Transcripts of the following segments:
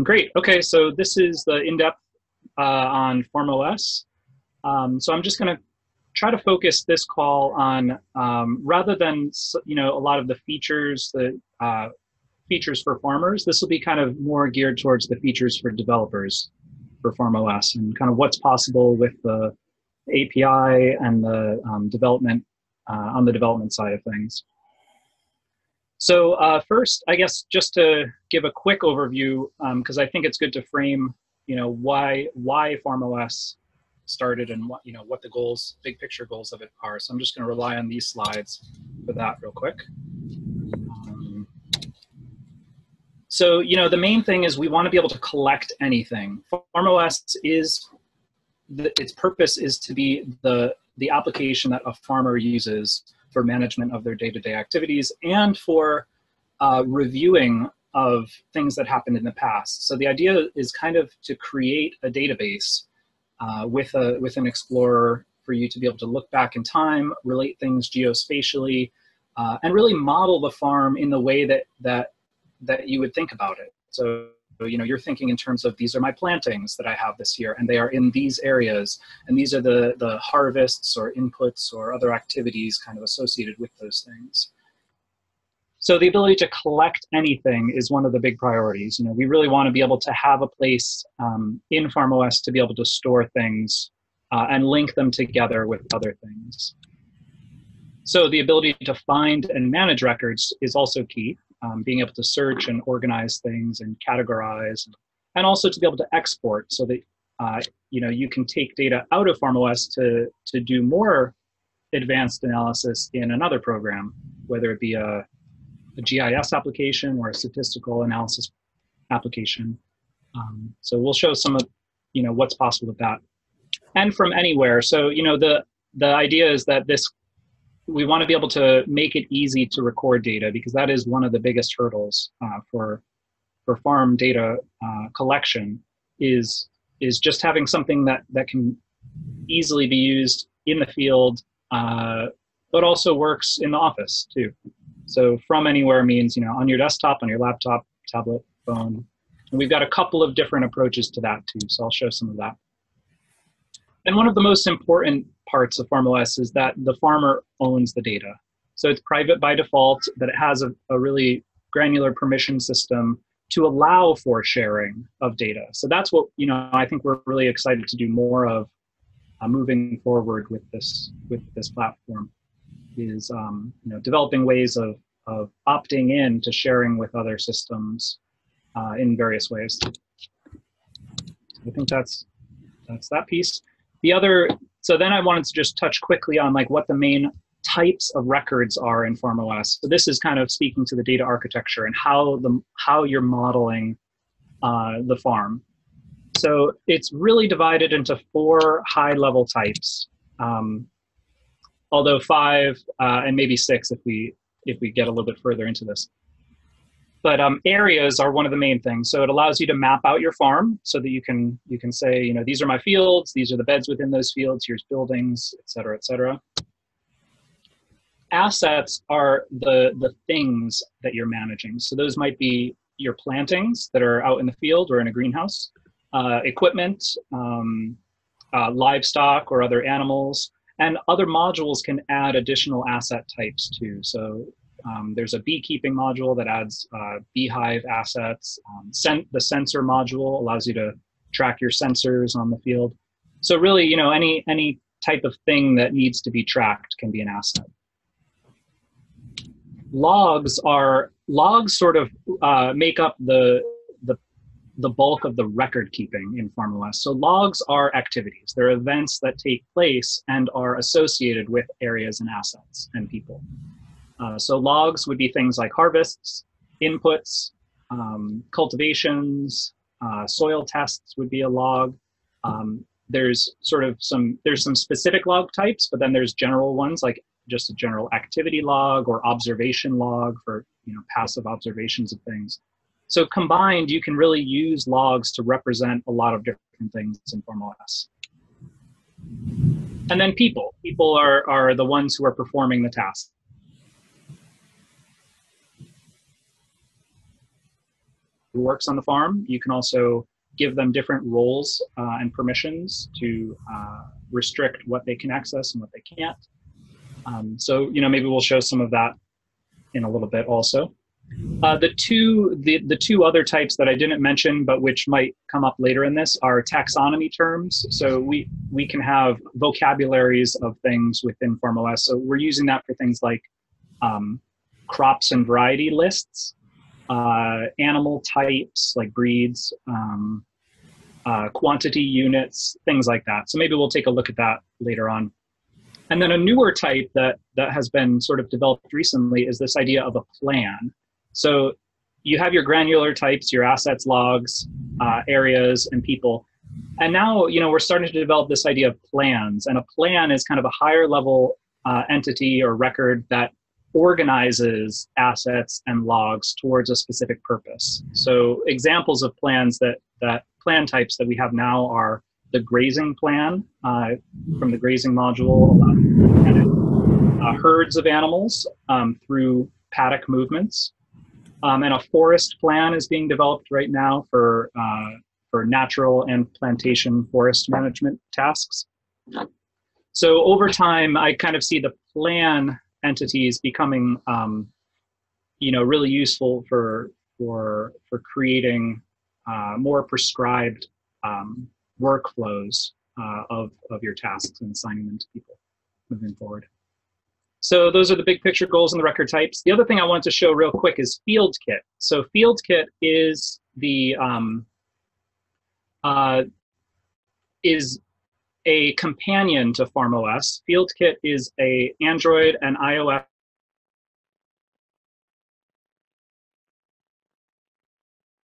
Great. Okay, so this is the in-depth on FarmOS. So I'm just going to try to focus this call on rather than a lot of the features, the features for farmers. This will be kind of more geared towards the features for developers for FarmOS and kind of what's possible with the API and the development on the development side of things. So first, I guess just to give a quick overview, because I think it's good to frame, why FarmOS started and what the goals, big picture goals of it are. So I'm just going to rely on these slides for that real quick. So the main thing is we want to be able to collect anything. FarmOS is its purpose is to be the application that a farmer uses for management of their day-to-day activities and for reviewing of things that happened in the past. So the idea is kind of to create a database with an explorer for you to be able to look back in time, relate things geospatially, and really model the farm in the way that you would think about it. So you're thinking in terms of these are my plantings that I have this year, and they are in these areas, and these are the harvests or inputs or other activities kind of associated with those things. So the ability to collect anything is one of the big priorities. We really want to be able to have a place in FarmOS to be able to store things and link them together with other things. So the ability to find and manage records is also key. Being able to search and organize things and categorize, and also to be able to export so that you can take data out of FarmOS to do more advanced analysis in another program, whether it be a GIS application or a statistical analysis application. So we'll show some of what's possible with that, and from anywhere. So the idea is that we want to be able to make it easy to record data, because that is one of the biggest hurdles for farm data collection is just having something that can easily be used in the field, but also works in the office too. So from anywhere means on your desktop, on your laptop, tablet, phone. And we've got a couple of different approaches to that too, so I'll show some of that. And one of the most important parts of FarmOS is that the farmer owns the data. So it's private by default, but it has a really granular permission system to allow for sharing of data. So that's what I think we're really excited to do more of moving forward with this platform, is developing ways of opting in to sharing with other systems in various ways. I think that's that piece. So then I wanted to just touch quickly on what the main types of records are in FarmOS. So this is kind of speaking to the data architecture and how you're modeling the farm. So it's really divided into 4 high-level types, although 5 and maybe 6 if we get a little bit further into this. But areas are one of the main things. So it allows you to map out your farm so that you can say, these are my fields, these are the beds within those fields, here's buildings, et cetera, et cetera. Assets are the things that you're managing. So those might be your plantings that are out in the field or in a greenhouse, equipment, livestock or other animals, and other modules can add additional asset types too. So there's a beekeeping module that adds beehive assets. The sensor module allows you to track your sensors on the field. So really, any type of thing that needs to be tracked can be an asset. Logs sort of make up the bulk of the record keeping in FarmOS. So logs are activities. They're events that take place and are associated with areas and assets and people. So logs would be things like harvests, inputs, cultivations, soil tests would be a log. There's some specific log types, but then there's general ones like just a general activity log or observation log for passive observations of things. So combined, you can really use logs to represent a lot of different things in FarmOS. And then people. People are the ones who are performing the task. works on the farm. You can also give them different roles and permissions to restrict what they can access and what they can't. So, maybe we'll show some of that in a little bit also. The two other types that I didn't mention, but which might come up later in this, are taxonomy terms. So we can have vocabularies of things within FarmOS. So we're using that for things like crops and variety lists, animal types like breeds, quantity units, things like that. So maybe we'll take a look at that later on. And then a newer type that has been sort of developed recently is this idea of a plan. So you have your granular types, your assets, logs, areas, and people. And now, we're starting to develop this idea of plans. And a plan is kind of a higher level entity or record that organizes assets and logs towards a specific purpose. So examples of plans that plan types that we have now are the grazing plan from the grazing module, allowing herds of animals through paddock movements. And a forest plan is being developed right now for natural and plantation forest management tasks. So over time, I kind of see the plan entities becoming, really useful for creating more prescribed workflows of your tasks and assigning them to people moving forward. So those are the big picture goals and the record types. The other thing I want to show real quick is FieldKit. So FieldKit is is a companion to FarmOS. FieldKit is a Android and iOS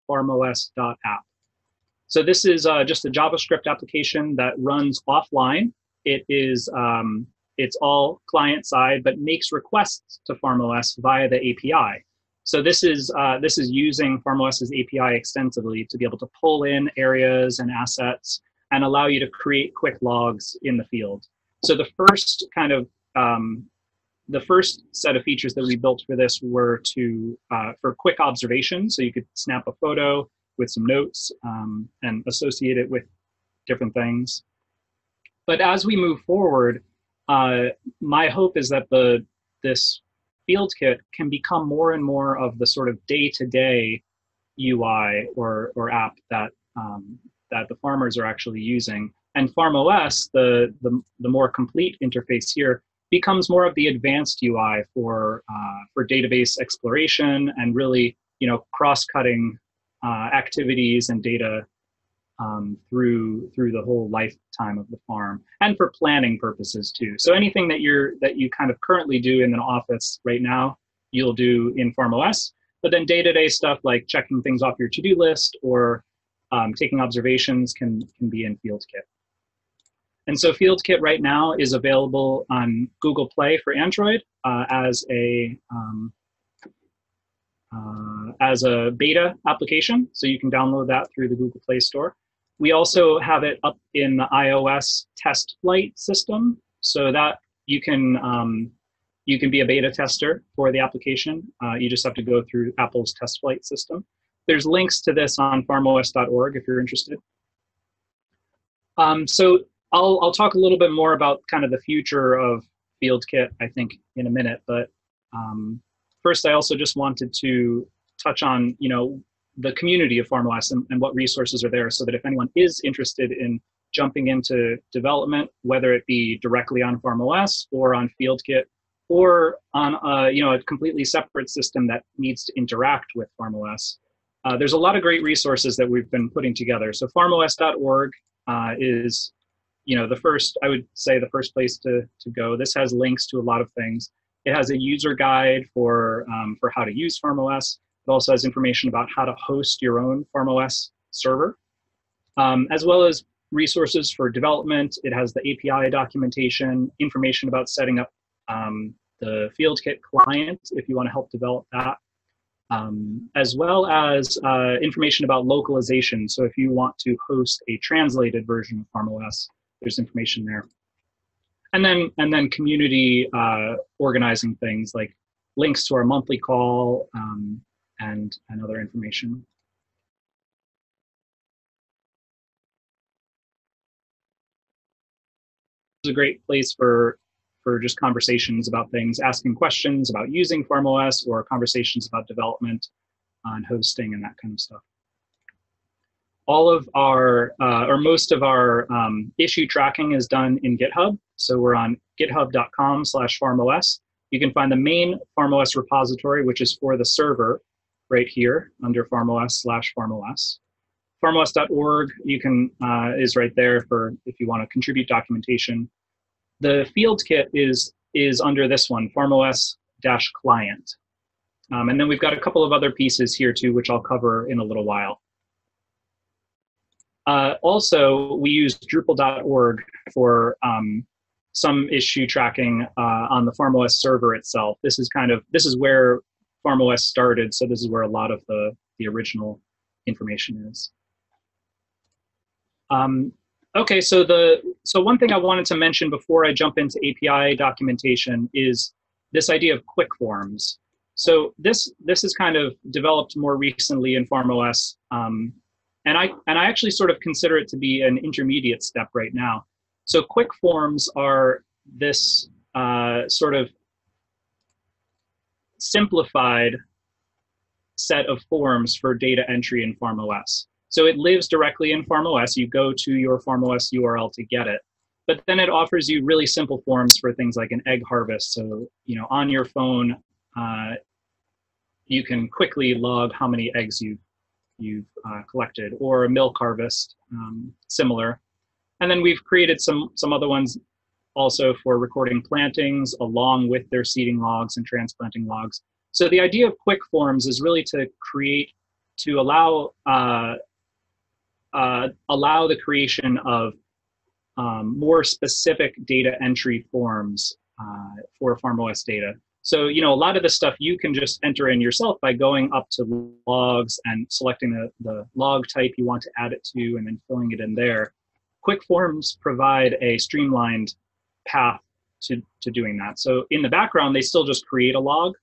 FarmOS.app. So this is just a JavaScript application that runs offline. It is it's all client side, but makes requests to FarmOS via the API. So this is using FarmOS's API extensively to be able to pull in areas and assets and allow you to create quick logs in the field. So the first kind of the first set of features that we built for this were for quick observation. So you could snap a photo with some notes and associate it with different things. But as we move forward, my hope is that this FieldKit can become more and more of the sort of day-to-day UI or app that the farmers are actually using. And FarmOS, the more complete interface here, becomes more of the advanced UI for database exploration and really cross-cutting activities and data through the whole lifetime of the farm, and for planning purposes too. So anything that you kind of currently do in an office right now, you'll do in FarmOS. But then day-to-day stuff like checking things off your to-do list or taking observations can be in FieldKit. And so FieldKit right now is available on Google Play for Android as a beta application. So you can download that through the Google Play Store. We also have it up in the iOS test flight system, so that you can be a beta tester for the application. You just have to go through Apple's test flight system. There's links to this on farmos.org if you're interested. So I'll talk a little bit more about kind of the future of FieldKit, I think, in a minute. But first, I also just wanted to touch on, the community of FarmOS and what resources are there, so that if anyone is interested in jumping into development, whether it be directly on FarmOS or on FieldKit, or on a completely separate system that needs to interact with FarmOS, there's a lot of great resources that we've been putting together. So farmos.org is I would say the first place to go. This has links to a lot of things. It has a user guide for how to use FarmOS. It also has information about how to host your own FarmOS server, as well as resources for development. It has the API documentation, information about setting up the FieldKit client if you want to help develop that, as well as information about localization. So if you want to host a translated version of FarmOS, there's information there. And then community organizing things like links to our monthly call and other information. a great place for just conversations about things, asking questions about using FarmOS, or conversations about development on hosting and that kind of stuff. All of our, or most of our issue tracking is done in GitHub. So we're on github.com/FarmOS. You can find the main FarmOS repository, which is for the server right here under FarmOS/FarmOS. FarmOS.org you can is right there for if you want to contribute documentation. The FieldKit is under this one, FarmOS-Client. And then we've got a couple of other pieces here too, which I'll cover in a little while. Also, we use Drupal.org for some issue tracking on the FarmOS server itself. This is where FarmOS started, so this is where a lot of the original information is. Okay, so one thing I wanted to mention before I jump into API documentation is this idea of quick forms. So this is kind of developed more recently in FarmOS, and I actually sort of consider it to be an intermediate step right now. So quick forms are this sort of simplified set of forms for data entry in FarmOS. So it lives directly in FarmOS. You go to your FarmOS URL to get it, but then it offers you really simple forms for things like an egg harvest. So, you know, on your phone, you can quickly log how many eggs you've collected, or a milk harvest, similar. And then we've created some other ones also for recording plantings along with their seeding logs and transplanting logs. So the idea of quick forms is really to allow the creation of more specific data entry forms for FarmOS data. So, you know, a lot of the stuff you can just enter in yourself by going up to logs and selecting the log type you want to add it to and then filling it in there. Quick forms provide a streamlined path to doing that. So in the background, they still just create a log,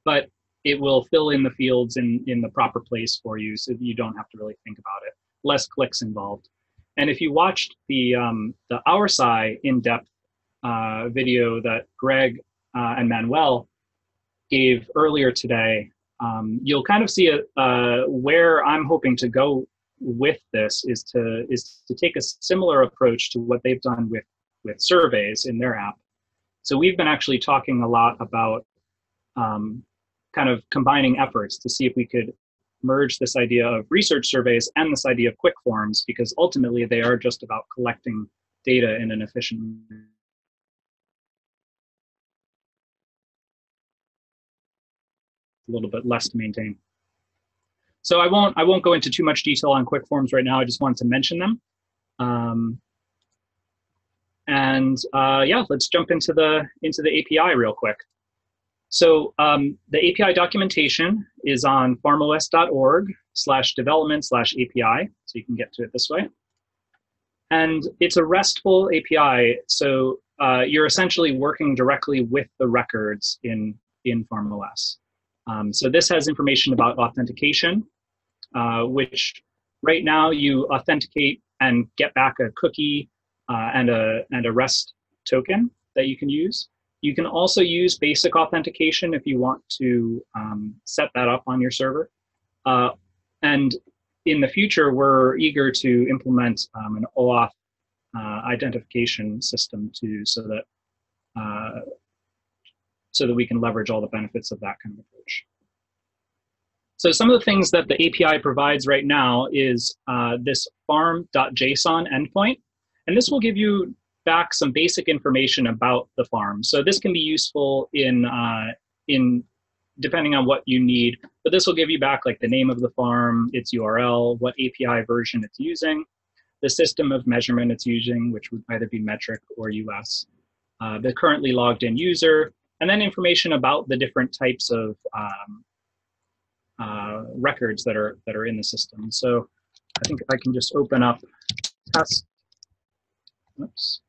but it will fill in the fields in the proper place for you, so you don't have to really think about it. Less clicks involved. And if you watched the OurSci in-depth video that Greg and Manuel gave earlier today, you'll kind of see where I'm hoping to go with this is to take a similar approach to what they've done with surveys in their app. So we've been actually talking a lot about kind of combining efforts to see if we could merge this idea of research surveys and this idea of quick forms, because ultimately they are just about collecting data in an efficient manner. A little bit less to maintain. So I won't go into too much detail on quick forms right now. I just wanted to mention them. Yeah, let's jump into the API real quick. So the API documentation is on farmos.org/development/API. So you can get to it this way. And it's a RESTful API. So you're essentially working directly with the records in FarmOS. So this has information about authentication, which right now you authenticate and get back a cookie and a REST token that you can use. You can also use basic authentication if you want to set that up on your server. And in the future, we're eager to implement an OAuth identification system too, so that we can leverage all the benefits of that kind of approach. So some of the things that the API provides right now is this farm.json endpoint. And this will give you back some basic information about the farm. So this can be useful in depending on what you need, but this will give you back like the name of the farm, its URL, what API version it's using, the system of measurement it's using, which would either be metric or US, the currently logged in user, and then information about the different types of records that are in the system. So I think if I can just open up test. Oops.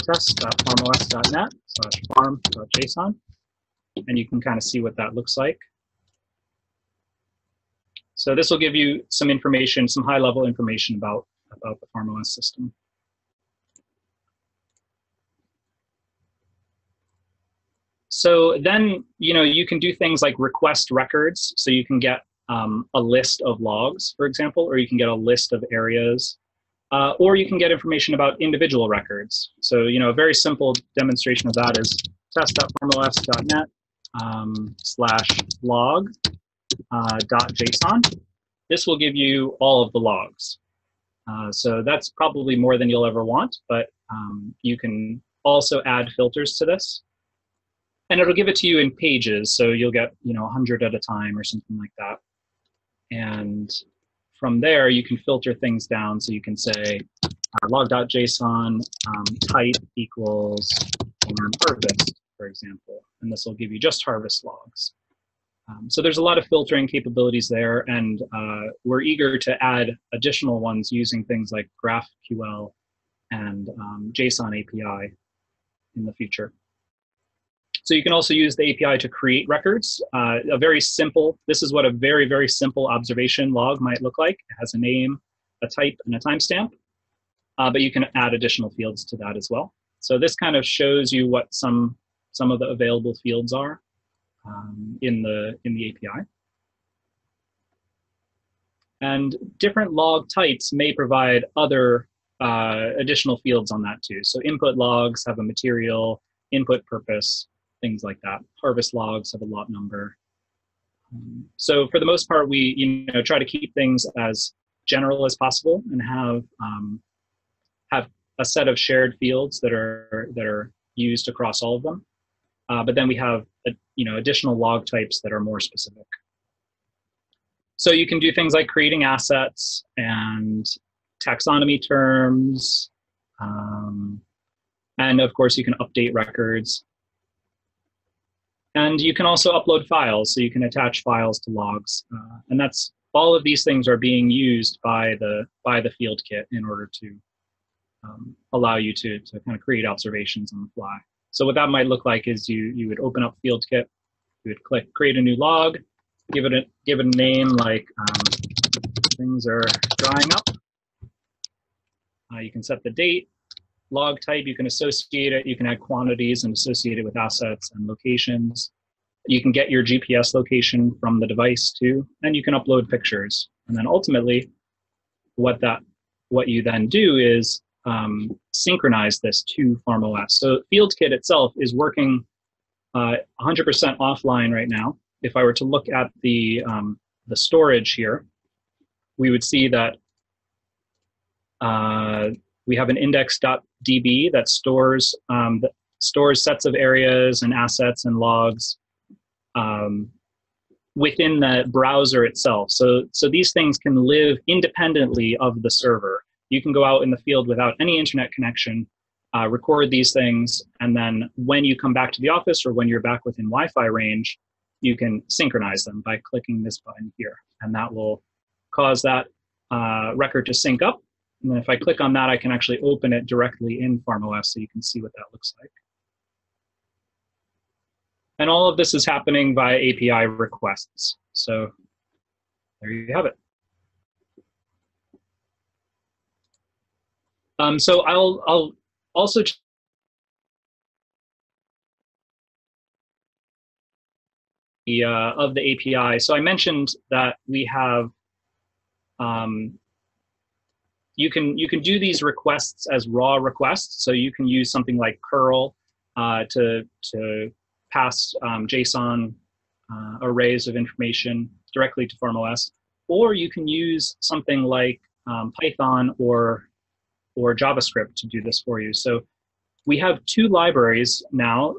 Test.farmos.net/farm.json, and you can kind of see what that looks like. So this will give you some information, some high-level information about the FarmOS system. So then, you can do things like request records. So you can get a list of logs, for example, or you can get a list of areas, or you can get information about individual records. So, a very simple demonstration of that is test.farmos.net /log.json. This will give you all of the logs. So that's probably more than you'll ever want, but you can also add filters to this. And it'll give it to you in pages, so you'll get 100 at a time or something like that. And from there, you can filter things down. So you can say log.json type equals harvest, for example. And this will give you just harvest logs. So there's a lot of filtering capabilities there, and we're eager to add additional ones using things like GraphQL and JSON API in the future. So you can also use the API to create records. This is what a very, very simple observation log might look like. It has a name, a type, and a timestamp, but you can add additional fields to that as well. So this kind of shows you what some of the available fields are in the API. And different log types may provide other additional fields on that too. So input logs have a material, input purpose, things like that. Harvest logs have a lot number. So for the most part, we try to keep things as general as possible and have a set of shared fields that are used across all of them. But then we have additional log types that are more specific. So you can do things like creating assets and taxonomy terms, and of course you can update records. And you can also upload files, so you can attach files to logs, and all of these things are being used by the FieldKit in order to allow you to kind of create observations on the fly. So what that might look like is you would open up FieldKit, you would click create a new log, give it a name like things are drying up. You can set the date, log type, you can associate it, you can add quantities and associate it with assets and locations. You can get your GPS location from the device too, and you can upload pictures. And then ultimately, what you then do is synchronize this to FarmOS. So FieldKit itself is working 100% offline right now. If I were to look at the storage here, we would see that we have an index.db that stores sets of areas and assets and logs within the browser itself. So these things can live independently of the server. You can go out in the field without any internet connection, record these things, and then when you come back to the office or when you're back within Wi-Fi range, you can synchronize them by clicking this button here. And that will cause that record to sync up. And then if I click on that, I can actually open it directly in FarmOS so you can see what that looks like. And all of this is happening via API requests. So there you have it. So I'll also of the API. So I mentioned that we have you can do these requests as raw requests. So you can use something like curl to pass JSON arrays of information directly to FarmOS, or you can use something like Python or JavaScript to do this for you. So we have two libraries now.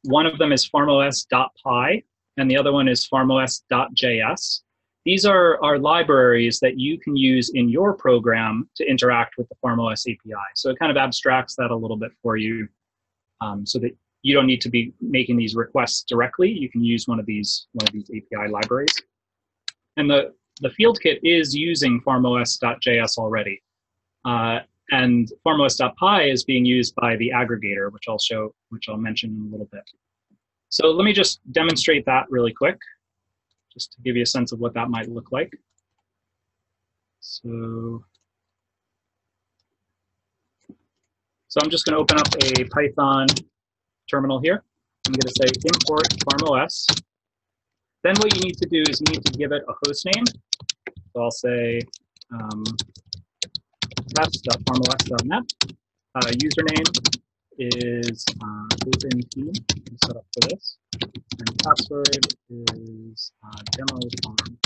One of them is FarmOS.py, and the other one is FarmOS.js. These are libraries that you can use in your program to interact with the FarmOS API. So it kind of abstracts that a little bit for you so that you don't need to be making these requests directly. You can use one of these API libraries. And the FieldKit is using FarmOS.js already. And FarmOS.py is being used by the aggregator, which I'll mention in a little bit. So let me just demonstrate that really quick. just to give you a sense of what that might look like. So I'm just going to open up a Python terminal here. I'm going to say import FarmOS. Then what you need to do is you need to give it a host name. So I'll say test.farmos.net. Username is OpenTEAM, set up for this. And password is demo farm.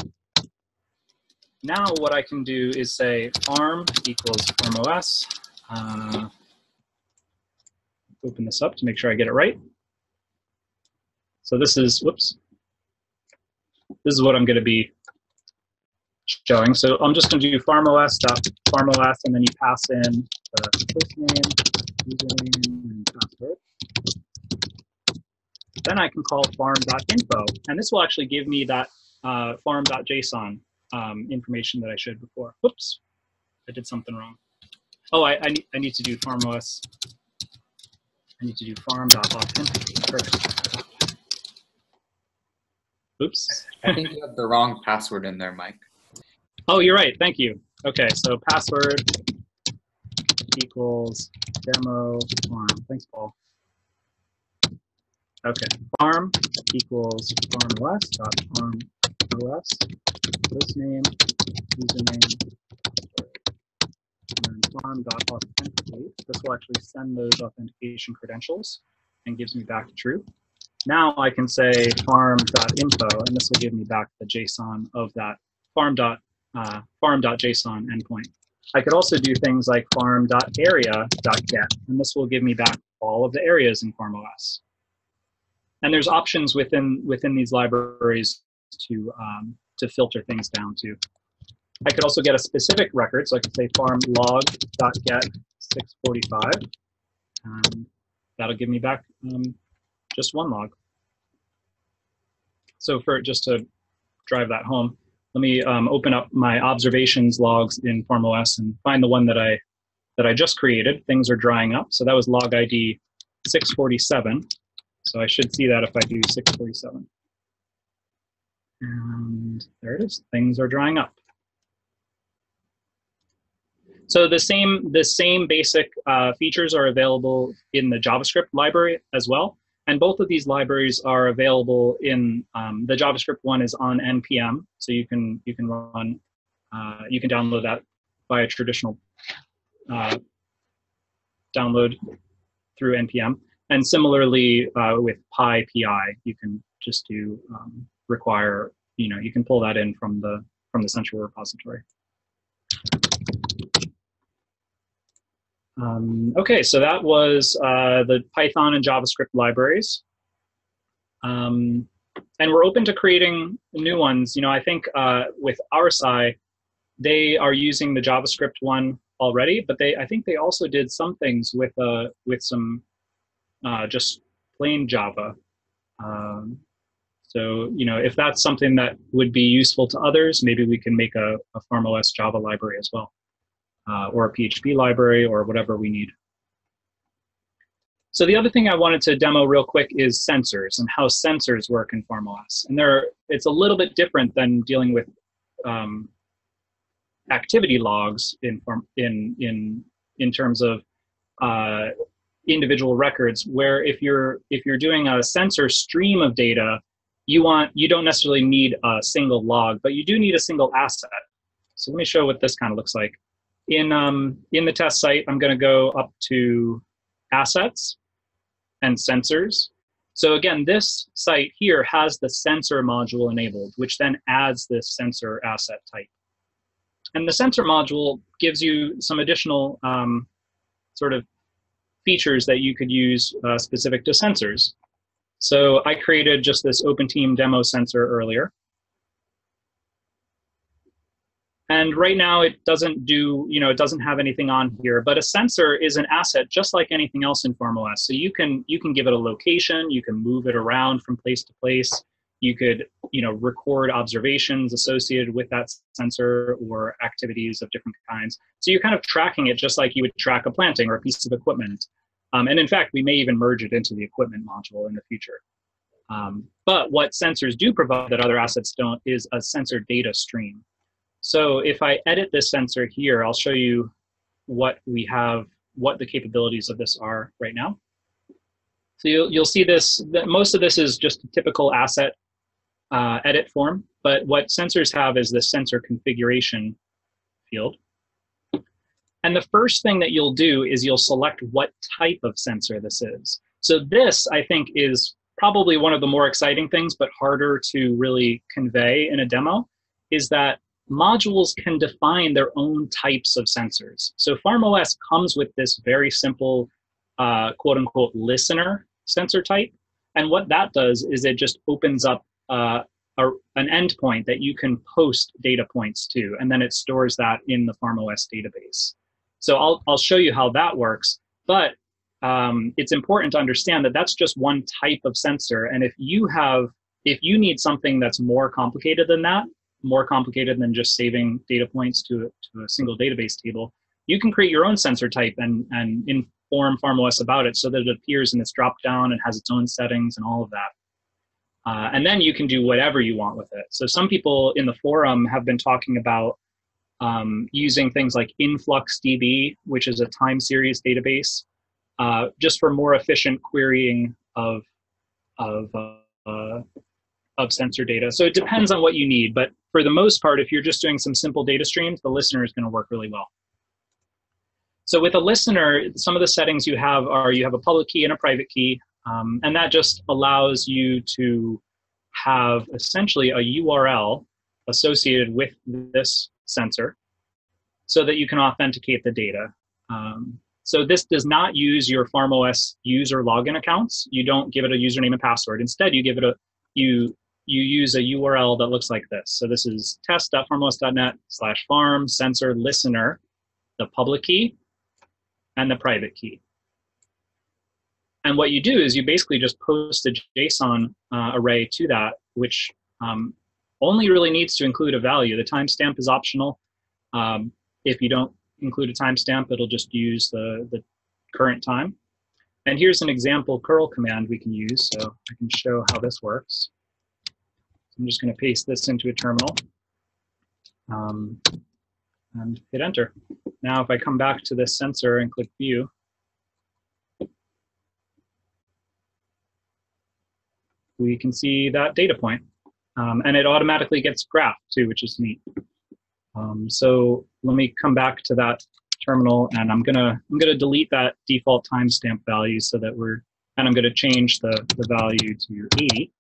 Now what I can do is say farm equals FarmOS. Open this up to make sure I get it right. So this is, whoops. This is what I'm going to be showing. So I'm just going to do farmos.farmos, and then you pass in the host name, username, and password. Then I can call farm.info, and this will actually give me that farm.json information that I showed before. Whoops, I did something wrong. Oh, I need to do FarmOS. I need to do farm.authenticate. Perfect. Oops. I think you have the wrong password in there, Mike. Oh, you're right. Thank you. Okay, so password equals demo farm. Thanks, Paul. Okay, farm equals farmos.farmos, host name, username, and farm.authenticate. This will actually send those authentication credentials and gives me back true. Now I can say farm.info, and this will give me back the JSON of that farm.json endpoint. I could also do things like farm.area.get, and this will give me back all of the areas in FarmOS. And there's options within these libraries to filter things down to. I could also get a specific record, so I could say farm.log.get 645, and that'll give me back just one log. So just to drive that home, let me open up my observations logs in FarmOS and find the one that I just created. Things are drying up. So that was log ID 647. So I should see that if I do 647. And there it is. Things are drying up. So the same basic features are available in the JavaScript library as well. And both of these libraries are available in the JavaScript one is on npm, so you can run you can download that via traditional download through npm. And similarly with PyPI, you can just do require you can pull that in from the central repository. Okay, so that was the Python and JavaScript libraries. And we're open to creating new ones. I think with RSI, they are using the JavaScript one already, but I think they also did some things with some just plain Java. So if that's something that would be useful to others, maybe we can make a FarmOS Java library as well. Or a PHP library, or whatever we need. So the other thing I wanted to demo real quick is sensors and how sensors work in FarmOS. And it's a little bit different than dealing with activity logs in terms of individual records, where if you're doing a sensor stream of data, you don't necessarily need a single log, but you do need a single asset. So let me show what this kind of looks like. In the test site, I'm going to go up to assets and sensors. So again, this site here has the sensor module enabled, which then adds this sensor asset type. And the sensor module gives you some additional sort of features that you could use specific to sensors. So I created just this OpenTEAM demo sensor earlier. And right now it doesn't have anything on here, but a sensor is an asset just like anything else in FarmOS. So you can give it a location, you can move it around from place to place. You could, record observations associated with that sensor or activities of different kinds. So you're kind of tracking it just like you would track a planting or a piece of equipment. And in fact, we may even merge it into the equipment module in the future. But what sensors do provide that other assets don't is a sensor data stream. So if I edit this sensor here, I'll show you what we have, what the capabilities of this are right now. So you'll see this, that most of this is just a typical asset edit form, but what sensors have is this sensor configuration field. And the first thing that you'll do is you'll select what type of sensor this is. So this, I think, is probably one of the more exciting things, but harder to really convey in a demo, is that modules can define their own types of sensors. So FarmOS comes with this very simple, quote unquote, listener sensor type. And what that does is it just opens up an endpoint that you can post data points to, and then it stores that in the FarmOS database. So I'll show you how that works, but it's important to understand that that's just one type of sensor. And if you need something that's more complicated than that, more complicated than just saving data points to a single database table, you can create your own sensor type and inform FarmOS about it so that it appears in this dropdown and has its own settings and all of that. And then you can do whatever you want with it. So some people in the forum have been talking about using things like InfluxDB, which is a time series database, just for more efficient querying of sensor data. So it depends on what you need, but for the most part, if you're just doing some simple data streams, the listener is going to work really well. So with a listener, some of the settings you have are you have a public key and a private key, and that just allows you to have essentially a URL associated with this sensor so that you can authenticate the data. So this does not use your FarmOS user login accounts. You don't give it a username and password. Instead, you give it you use a URL that looks like this. So this is test.farmos.net/farm sensor listener, the public key and the private key. And what you do is you basically just post a JSON array to that, which only really needs to include a value. The timestamp is optional. If you don't include a timestamp, it'll just use the current time. And here's an example curl command we can use, so I can show how this works. I'm just going to paste this into a terminal and hit enter. Now, if I come back to this sensor and click view, we can see that data point. And it automatically gets graphed too, which is neat. So let me come back to that terminal, and I'm gonna delete that default timestamp value so that and I'm gonna change the value to 80.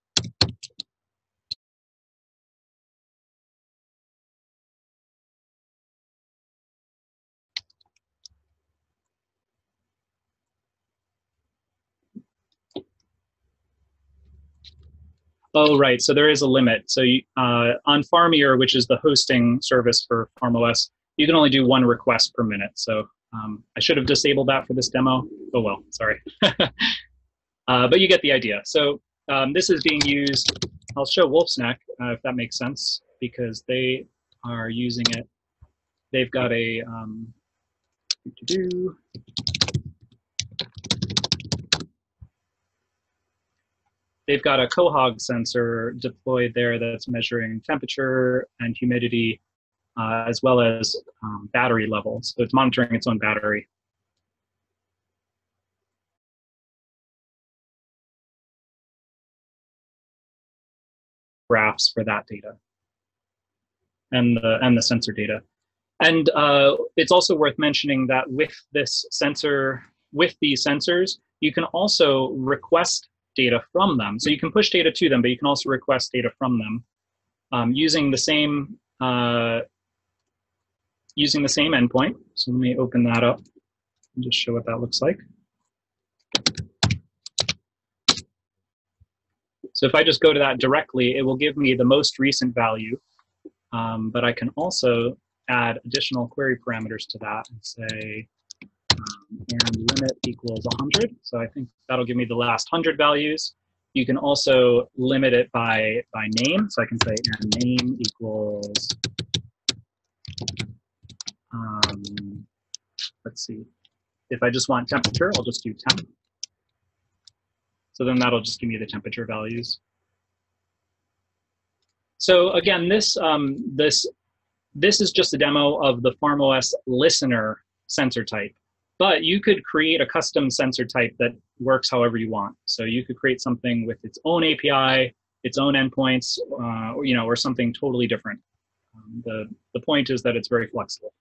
Oh, right. So there is a limit. So on Farmier, which is the hosting service for FarmOS, you can only do 1 request per minute. So I should have disabled that for this demo. Oh, well, sorry. But you get the idea. So this is being used. I'll show Wolfsneck, if that makes sense, because they are using it. They've got a they've got a cohog sensor deployed there that's measuring temperature and humidity, as well as battery levels. So it's monitoring its own battery. Graphs for that data and the sensor data. And it's also worth mentioning that with this sensor, with these sensors, you can also request data from them. So you can push data to them, but you can also request data from them using the same endpoint. So let me open that up and just show what that looks like. So if I just go to that directly, it will give me the most recent value, but I can also add additional query parameters to that and say, and limit equals 100. So I think that'll give me the last 100 values. You can also limit it by name. So I can say and name equals, let's see. If I just want temperature, I'll just do temp. So then that'll just give me the temperature values. So again, this is just a demo of the FarmOS listener sensor type, but you could create a custom sensor type that works however you want. So you could create something with its own API, its own endpoints, or something totally different. The point is that it's very flexible.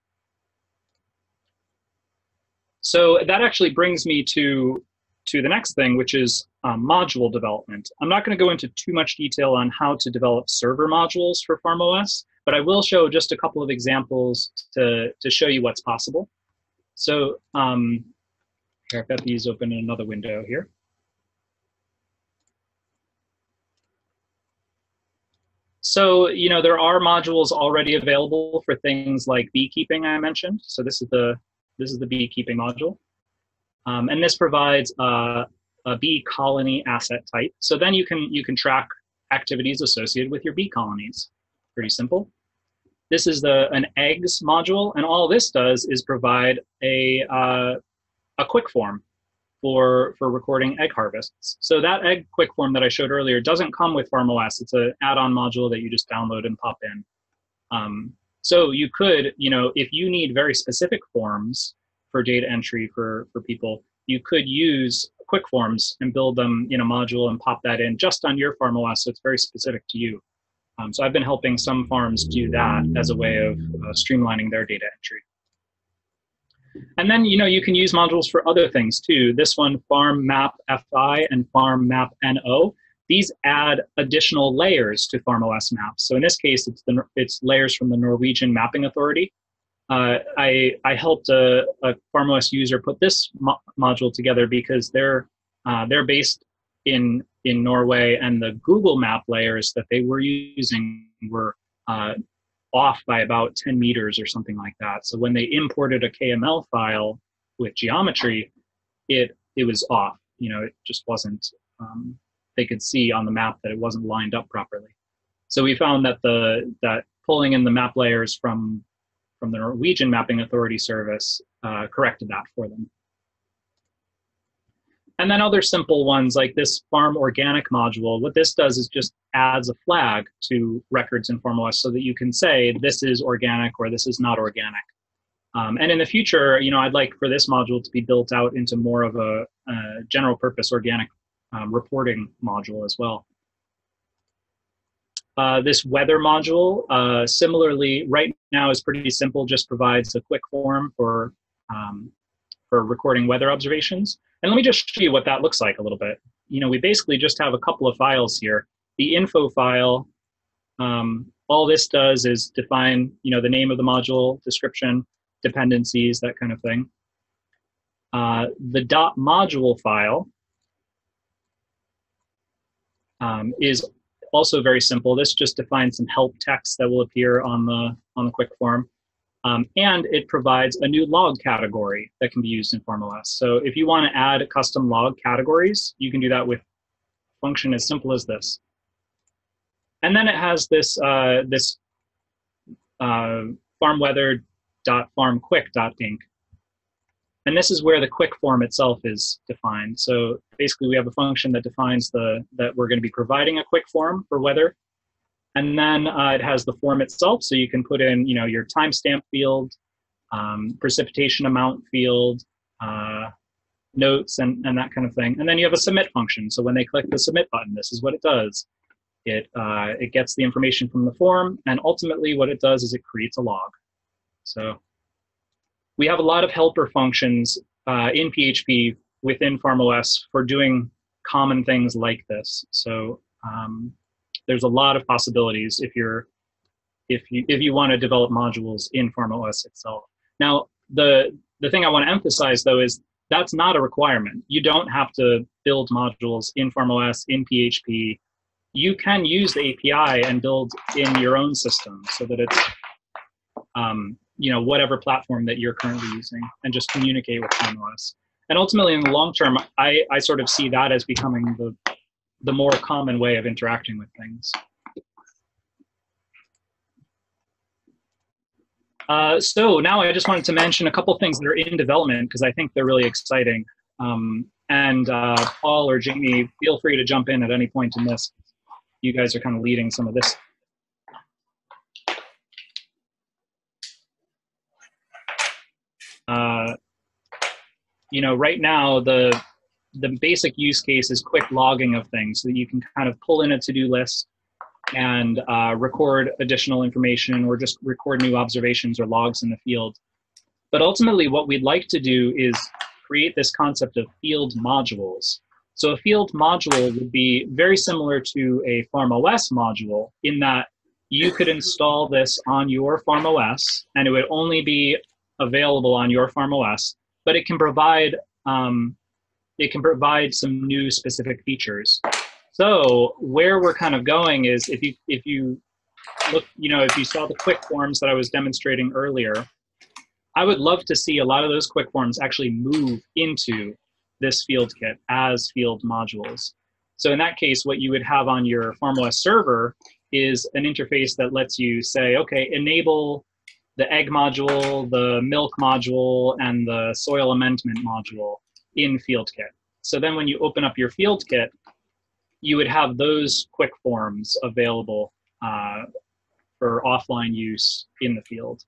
So that actually brings me to the next thing, which is module development. I'm not going to go into too much detail on how to develop server modules for FarmOS, but I will show just a couple of examples to show you what's possible. So here, I've got these open in another window here. So, there are modules already available for things like beekeeping I mentioned. So this is the beekeeping module. And this provides a bee colony asset type. So then you can track activities associated with your bee colonies. Pretty simple. This is an eggs module, and all this does is provide a quick form for recording egg harvests. So that egg quick form that I showed earlier doesn't come with FarmOS. It's an add-on module that you just download and pop in. So you could, if you need very specific forms for data entry for people, you could use quick forms and build them in a module and pop that in just on your FarmOS, so it's very specific to you. So I've been helping some farms do that as a way of streamlining their data entry. And then, you can use modules for other things too. This one, Farm Map FI and Farm Map NO, these add additional layers to FarmOS Maps. So in this case, it's layers from the Norwegian Mapping Authority. I helped a FarmOS user put this module together because they're based in Norway, and the Google Map layers that they were using were off by about 10 meters or something like that. So when they imported a KML file with geometry, it was off. It just wasn't. They could see on the map that it wasn't lined up properly. So we found that that pulling in the map layers from the Norwegian Mapping Authority service corrected that for them. And then other simple ones like this Farm Organic module, what this does is just adds a flag to records in FarmOS so that you can say this is organic or this is not organic. And in the future, I'd like for this module to be built out into more of a general purpose organic reporting module as well. This weather module, similarly, right now is pretty simple, just provides a quick form for recording weather observations. And let me just show you what that looks like a little bit. We basically just have a couple of files here. The info file, all this does is define, the name of the module, description, dependencies, that kind of thing. The .module file is also very simple. This just defines some help text that will appear on the quick form. And it provides a new log category that can be used in FarmOS. So if you want to add custom log categories, you can do that with a function as simple as this. And then it has this farmweather.farmquick.inc. And this is where the quick form itself is defined. So basically we have a function that defines that we're going to be providing a quick form for weather. And then it has the form itself, so you can put in, your timestamp field, precipitation amount field, notes, and that kind of thing. And then you have a submit function. So when they click the submit button, this is what it does. It gets the information from the form, and ultimately what it does is it creates a log. So we have a lot of helper functions in PHP within FarmOS for doing common things like this. So there's a lot of possibilities if you want to develop modules in FarmOS itself. Now, the thing I want to emphasize though is that's not a requirement. You don't have to build modules in FarmOS, in PHP. You can use the API and build in your own system so that it's whatever platform that you're currently using, and just communicate with FarmOS. And ultimately, in the long term, I sort of see that as becoming the more common way of interacting with things. So now I just wanted to mention a couple things that are in development because I think they're really exciting. And Paul or Jamie, feel free to jump in at any point in this. You guys are kind of leading some of this. You know, right now, the basic use case is quick logging of things, so that you can kind of pull in a to-do list and record additional information or just record new observations or logs in the field. But ultimately, what we'd like to do is create this concept of field modules. So a field module would be very similar to a FarmOS module in that you could install this on your FarmOS, and it would only be available on your FarmOS, but it can provide some new specific features. So where we're kind of going is, if you look, you know, if you saw the quick forms that I was demonstrating earlier, I would love to see a lot of those quick forms actually move into this FieldKit as field modules. So in that case, what you would have on your FarmOS server is an interface that lets you say, okay, enable the egg module, the milk module, and the soil amendment module in FieldKit. So then when you open up your FieldKit, you would have those quick forms available for offline use in the field.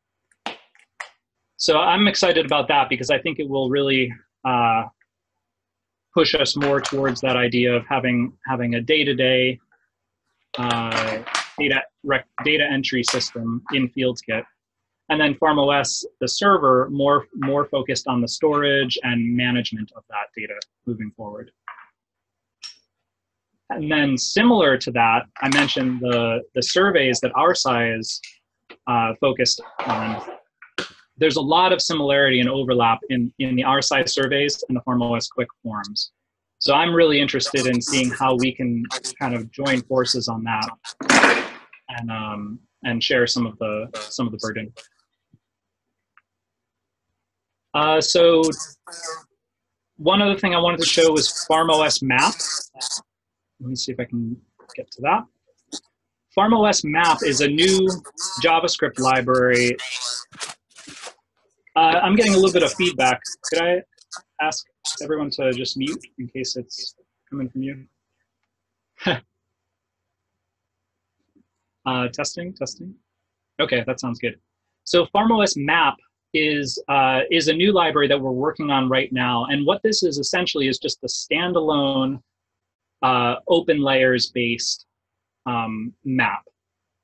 So I'm excited about that because I think it will really push us more towards that idea of having a day-to-day data entry system in FieldKit. And then FarmOS, the server, more focused on the storage and management of that data moving forward. And then similar to that, I mentioned the surveys that RSci is focused on. There's a lot of similarity and overlap in the RSci surveys and the FarmOS quick forms. So I'm really interested in seeing how we can kind of join forces on that and share some of the burden. So one other thing I wanted to show was FarmOS Maps. Let me see if I can get to that. FarmOS Map is a new JavaScript library. I'm getting a little bit of feedback. Could I ask everyone to just mute in case it's coming from you? Testing. Okay, that sounds good. So FarmOS Map is a new library that we're working on right now. And what this is essentially is just a standalone open layers based map.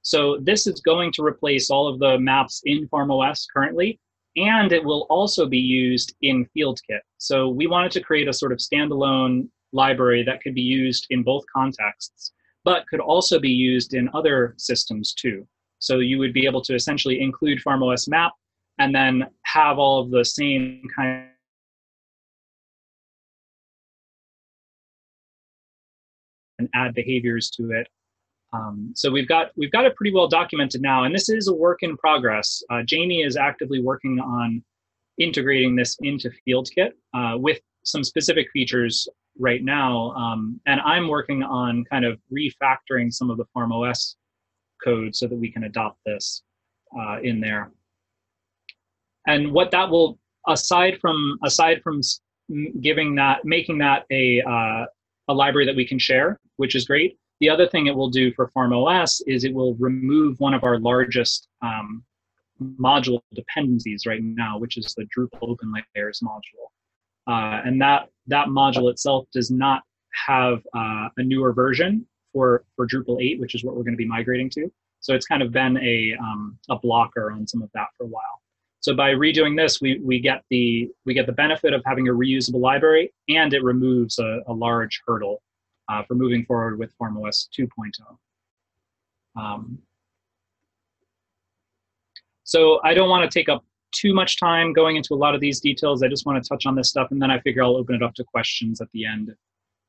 So this is going to replace all of the maps in FarmOS currently, and it will also be used in FieldKit. So we wanted to create a sort of standalone library that could be used in both contexts, but could also be used in other systems too. So you would be able to essentially include FarmOS Map and then have all of the same kind and add behaviors to it. So we've got it pretty well documented now, and this is a work in progress. Jamie is actively working on integrating this into FieldKit with some specific features right now, and I'm working on kind of refactoring some of the FarmOS code so that we can adopt this in there. And what that will, aside from making that a library that we can share, which is great. The other thing it will do for FarmOS is it will remove one of our largest module dependencies right now, which is the Drupal Open Layers module. And that module itself does not have a newer version for Drupal 8, which is what we're going to be migrating to. So it's kind of been a blocker on some of that for a while. So by redoing this, we get the benefit of having a reusable library, and it removes a large hurdle for moving forward with FarmOS 2.0. So I don't want to take up too much time going into a lot of these details. I just want to touch on this stuff, and then I figure I'll open it up to questions at the end if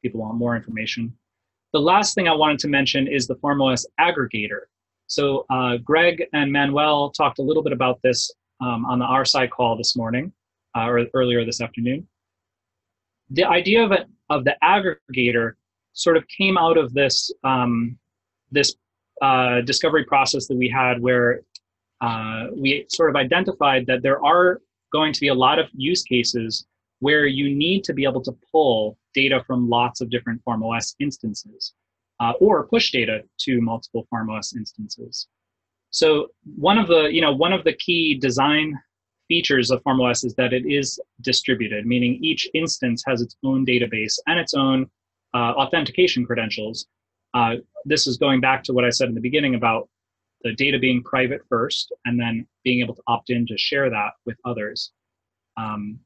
people want more information. The last thing I wanted to mention is the FarmOS aggregator. So Greg and Manuel talked a little bit about this on the RSci call this morning, or earlier this afternoon. The idea of the aggregator sort of came out of this discovery process that we had, where we sort of identified that there are going to be a lot of use cases where you need to be able to pull data from lots of different FarmOS instances, or push data to multiple FarmOS instances. So one of the key design features of FarmOS is that it is distributed, meaning each instance has its own database and its own authentication credentials. This is going back to what I said in the beginning about the data being private first and then being able to opt in to share that with others.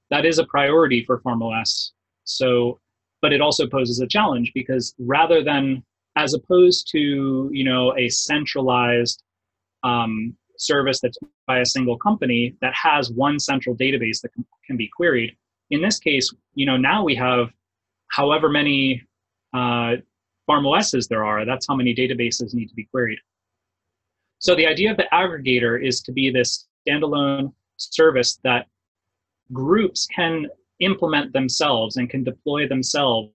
That is a priority for FarmOS. So, but it also poses a challenge because rather than, as opposed to, a centralized service that's by a single company that has one central database that can be queried. In this case, now we have however many FarmOSs there are, that's how many databases need to be queried. So the idea of the aggregator is to be this standalone service that groups can implement themselves and can deploy themselves.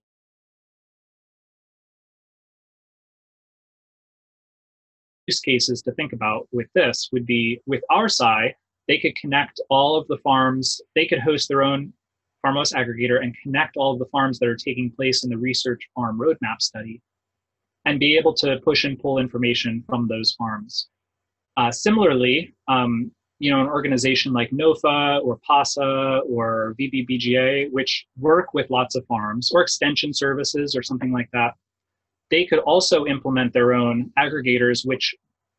Use cases to think about with this would be with RSI, they could connect all of the farms, they could host their own FarmOS aggregator and connect all of the farms that are taking place in the research farm roadmap study and be able to push and pull information from those farms. Similarly, an organization like NOFA or PASA or VBBGA, which work with lots of farms, or extension services or something like that, they could also implement their own aggregators, which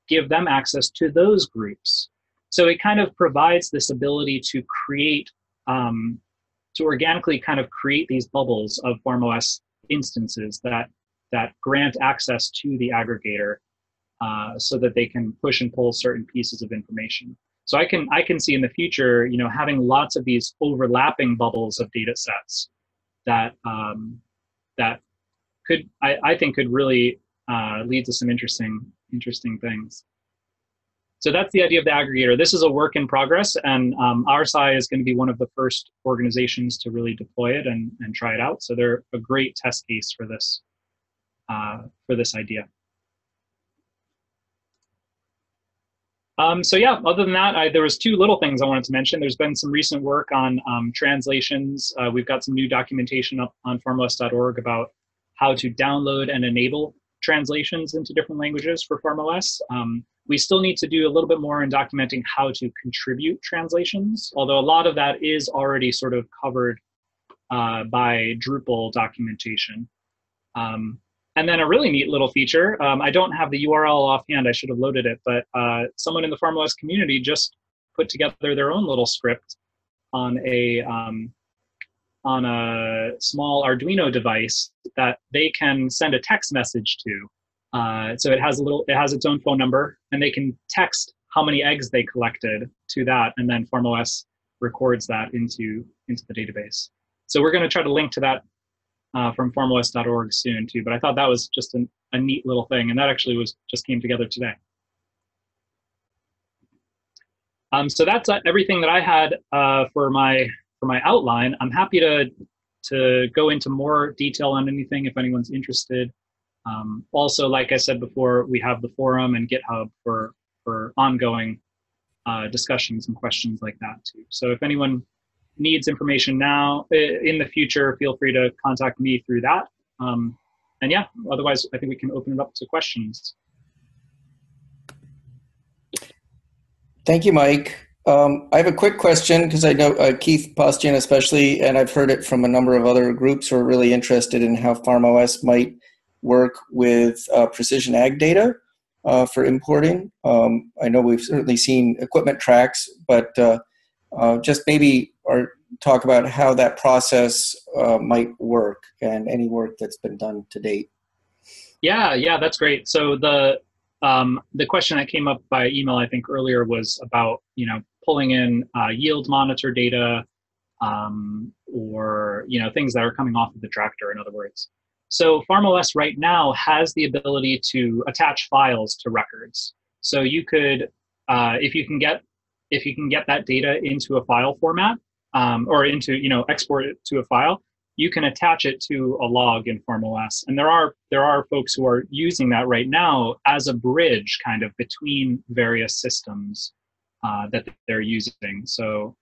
give them access to those groups. So it kind of provides this ability to create, to organically kind of create these bubbles of FarmOS instances that grant access to the aggregator so that they can push and pull certain pieces of information. So I can see in the future, having lots of these overlapping bubbles of data sets that I think could really lead to some interesting things. So that's the idea of the aggregator. This is a work in progress, and RSI is going to be one of the first organizations to really deploy it and try it out. So they're a great test case for this idea. So yeah, other than that, there was two little things I wanted to mention. There's been some recent work on translations. We've got some new documentation up on farmos.org about how to download and enable translations into different languages for FarmOS. We still need to do a little bit more in documenting how to contribute translations, although a lot of that is already sort of covered by Drupal documentation. And then a really neat little feature, I don't have the URL offhand, I should have loaded it, but someone in the FarmOS community just put together their own little script on a small Arduino device that they can send a text message to. So it has its own phone number, and they can text how many eggs they collected to that, and then FarmOS records that into the database. So we're going to try to link to that from farmos.org soon too, but I thought that was just a neat little thing, and that actually just came together today. So that's everything that I had for my outline. I'm happy to go into more detail on anything if anyone's interested. Also, like I said before, we have the forum and GitHub for ongoing discussions and questions like that too. So if anyone needs information now, in the future, feel free to contact me through that. And yeah, otherwise, I think we can open it up to questions. Thank you, Mike. I have a quick question because I know Keith Postian especially, and I've heard it from a number of other groups who are really interested in how FarmOS might work with precision ag data for importing. I know we've certainly seen equipment tracks, but just maybe talk about how that process might work and any work that's been done to date. Yeah, that's great. So the question that came up by email, I think earlier, was about pulling in yield monitor data or things that are coming off of the tractor, in other words. So FarmOS right now has the ability to attach files to records. So you could, if you can get that data into a file format, or into export it to a file, you can attach it to a log in FarmOS. And there are folks who are using that right now as a bridge kind of between various systems that they're using. So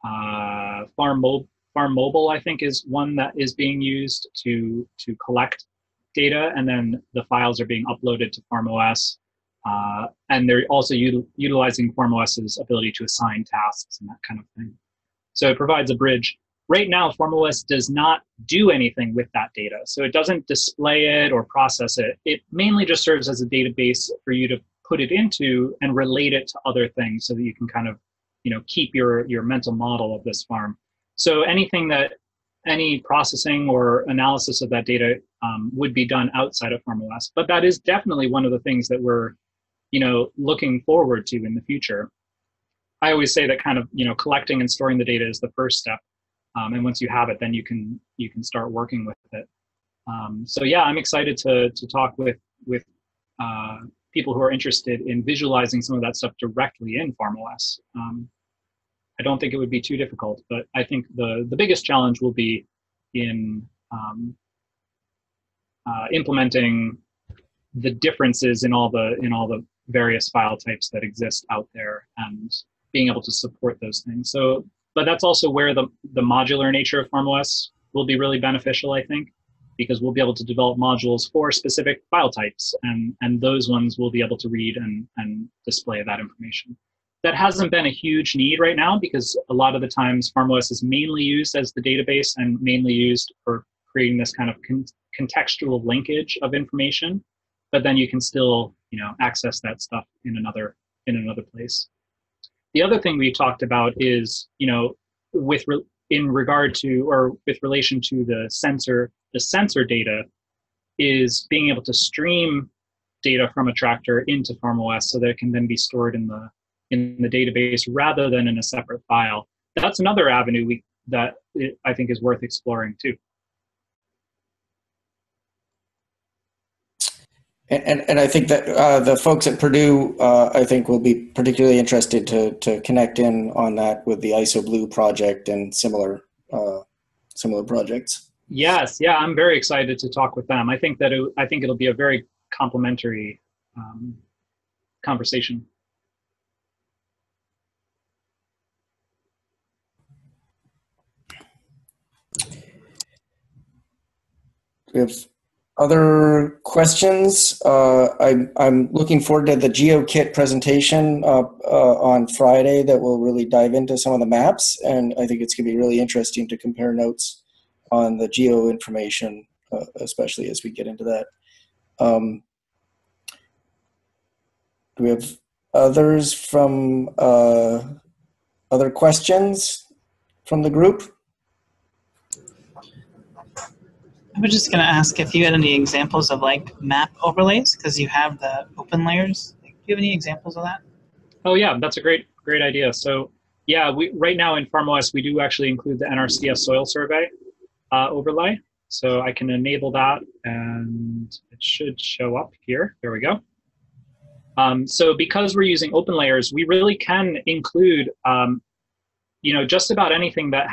Farm Mobile, I think, is one that is being used to collect data, and then the files are being uploaded to FarmOS. And they're also utilizing FarmOS's ability to assign tasks and that kind of thing. So it provides a bridge. Right now, FarmOS does not do anything with that data. So it doesn't display it or process it. It mainly just serves as a database for you to put it into and relate it to other things so that you can kind of, keep your mental model of this farm. So any processing or analysis of that data would be done outside of FarmOS. But that is definitely one of the things that we're, looking forward to in the future. I always say that kind of, collecting and storing the data is the first step. And once you have it, then you can start working with it. So yeah, I'm excited to talk with people who are interested in visualizing some of that stuff directly in FarmOS. I don't think it would be too difficult, but I think the biggest challenge will be in implementing the differences in all the various file types that exist out there and being able to support those things. So, but that's also where the modular nature of FarmOS will be really beneficial, I think, because we'll be able to develop modules for specific file types, and those ones will be able to read and display that information. That hasn't been a huge need right now because a lot of the times FarmOS is mainly used as the database and mainly used for creating this kind of contextual linkage of information, but then you can still, access that stuff in another place. The other thing we talked about is, with relation to the sensor data, is being able to stream data from a tractor into FarmOS so that it can then be stored in the database rather than in a separate file. That's another avenue that I think is worth exploring too. And I think that the folks at Purdue, I think, will be particularly interested to connect in on that with the IsoBlue project and similar projects. Yes, yeah, I'm very excited to talk with them. I think it'll be a very complementary conversation. We have other questions. I'm looking forward to the GeoKit presentation on Friday that will really dive into some of the maps, and I think it's going to be really interesting to compare notes on the geo information, especially as we get into that. Do we have others from other questions from the group? I was just going to ask if you had any examples of map overlays, because you have the open layers. Do you have any examples of that? Oh yeah, that's a great idea. So yeah, right now in FarmOS we do actually include the NRCS soil survey overlay. So I can enable that, and it should show up here. There we go. So because we're using open layers, we really can include just about anything that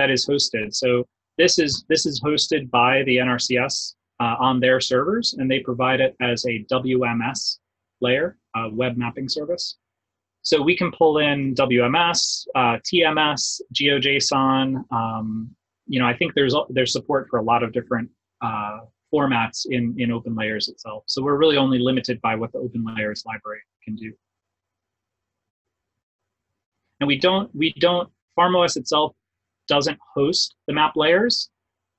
is hosted. So this is hosted by the NRCS on their servers, and they provide it as a WMS layer, web mapping service. So we can pull in WMS, TMS, GeoJSON. I think there's support for a lot of different formats in OpenLayers itself. So we're really only limited by what the OpenLayers library can do. And FarmOS itself doesn't host the map layers.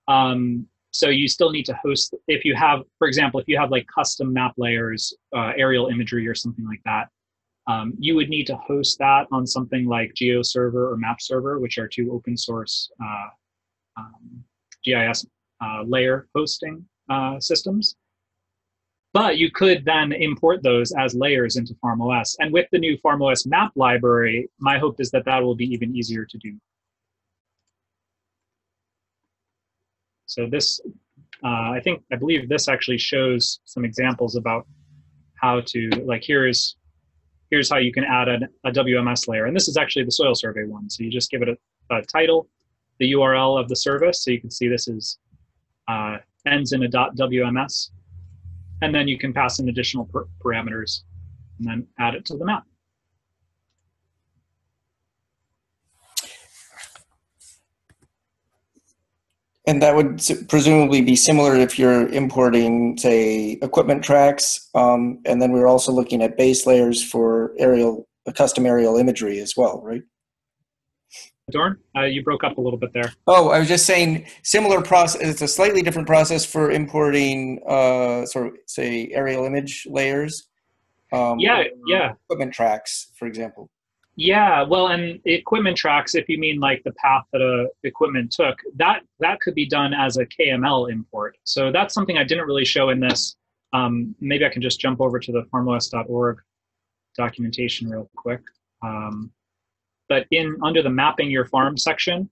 So you still need to host, if you have, for example, if you have custom map layers, aerial imagery or something like that, you would need to host that on something like GeoServer or MapServer, which are two open source GIS layer hosting systems. But you could then import those as layers into FarmOS. And with the new FarmOS map library, my hope is that will be even easier to do. So this, I believe this actually shows some examples about how to, here's how you can add a WMS layer. And this is actually the soil survey one. So you just give it a title, the URL of the service. So you can see this is ends in a .wms. And then you can pass in additional parameters and then add it to the map. And that would presumably be similar if you're importing, say, equipment tracks, and then we're also looking at base layers for custom aerial imagery as well, right? Dorn, you broke up a little bit there. Oh, I was just saying similar process. It's a slightly different process for importing, sort of, say, aerial image layers. Yeah. Equipment tracks, for example. Yeah, well, and equipment tracks, if you mean like the path that a equipment took, that could be done as a KML import. So that's something I didn't really show in this. Maybe I can just jump over to the farmos.org documentation real quick. But under the mapping your farm section,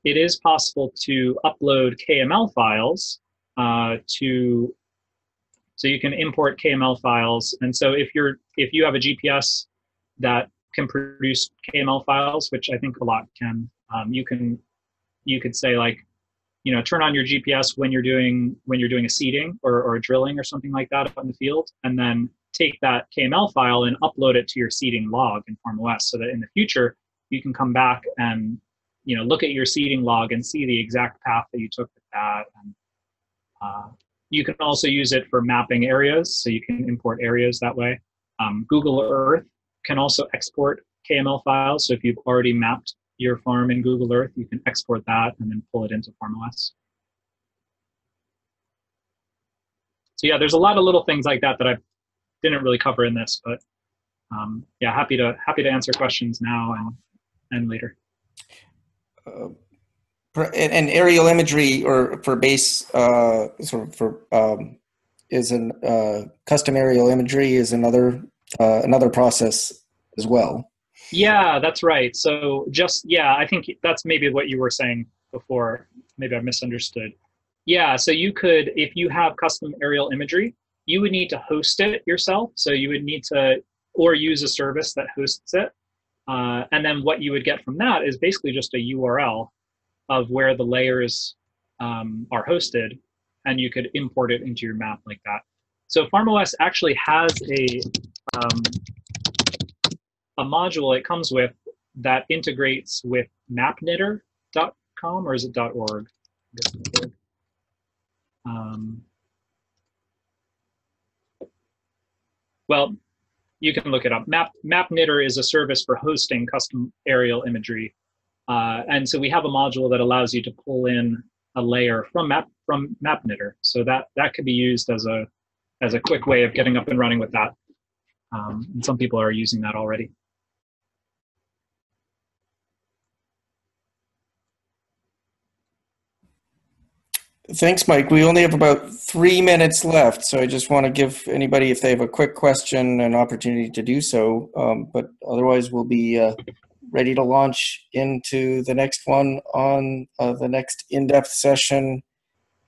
it is possible to upload KML files so you can import KML files. And so if you have a GPS that can produce KML files, which I think a lot can, you could say, like, turn on your GPS when you're doing a seeding or a drilling or something like that out in the field, and then take that KML file and upload it to your seeding log in FarmOS, so that in the future you can come back and look at your seeding log and see the exact path that you took with that. And you can also use it for mapping areas, so you can import areas that way. Google Earth can also export KML files, so if you've already mapped your farm in Google Earth, you can export that and then pull it into FarmOS. So yeah, there's a lot of little things like that that I didn't really cover in this, but yeah, happy to answer questions now and later. And aerial imagery, or for base, is custom aerial imagery is another process as well. Yeah, that's right. So I think that's maybe what you were saying before. Maybe I misunderstood. Yeah, so you could, if you have custom aerial imagery, you would need to host it yourself. So you would need to, or use a service that hosts it. And then what you would get from that is basically just a URL of where the layers are hosted, and you could import it into your map like that. So FarmOS actually has a module it comes with that integrates with mapknitter.com, or is it .org? Well, you can look it up. MapKnitter is a service for hosting custom aerial imagery. And so we have a module that allows you to pull in a layer from MapKnitter. So that could be used as a quick way of getting up and running with that. And some people are using that already. Thanks, Mike. We only have about 3 minutes left, so I just want to give anybody, if they have a quick question, an opportunity to do so. But otherwise, we'll be ready to launch into the next one on the next in-depth session,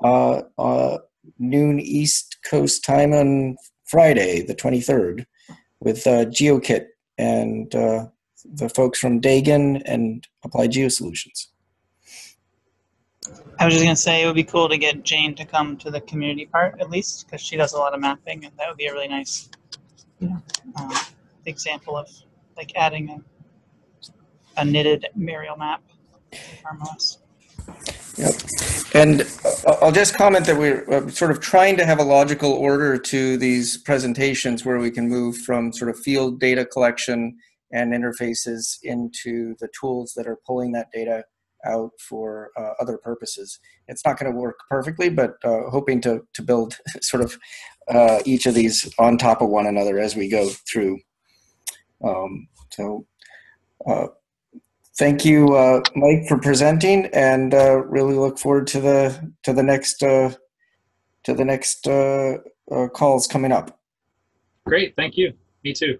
noon East Coast time on Friday, the 23rd, with GeoKit and the folks from Dagan and Applied Geosolutions. I was just going to say it would be cool to get Jane to come to the community part, at least, because she does a lot of mapping, and that would be a really nice example of like adding a knitted aerial map to FarmOS. Yep. And I'll just comment that we're sort of trying to have a logical order to these presentations where we can move from sort of field data collection and interfaces into the tools that are pulling that data out for other purposes. It's not going to work perfectly, but hoping to build sort of each of these on top of one another as we go through. Thank you, Mike, for presenting, and really look forward to the next calls coming up. Great, thank you. Me too.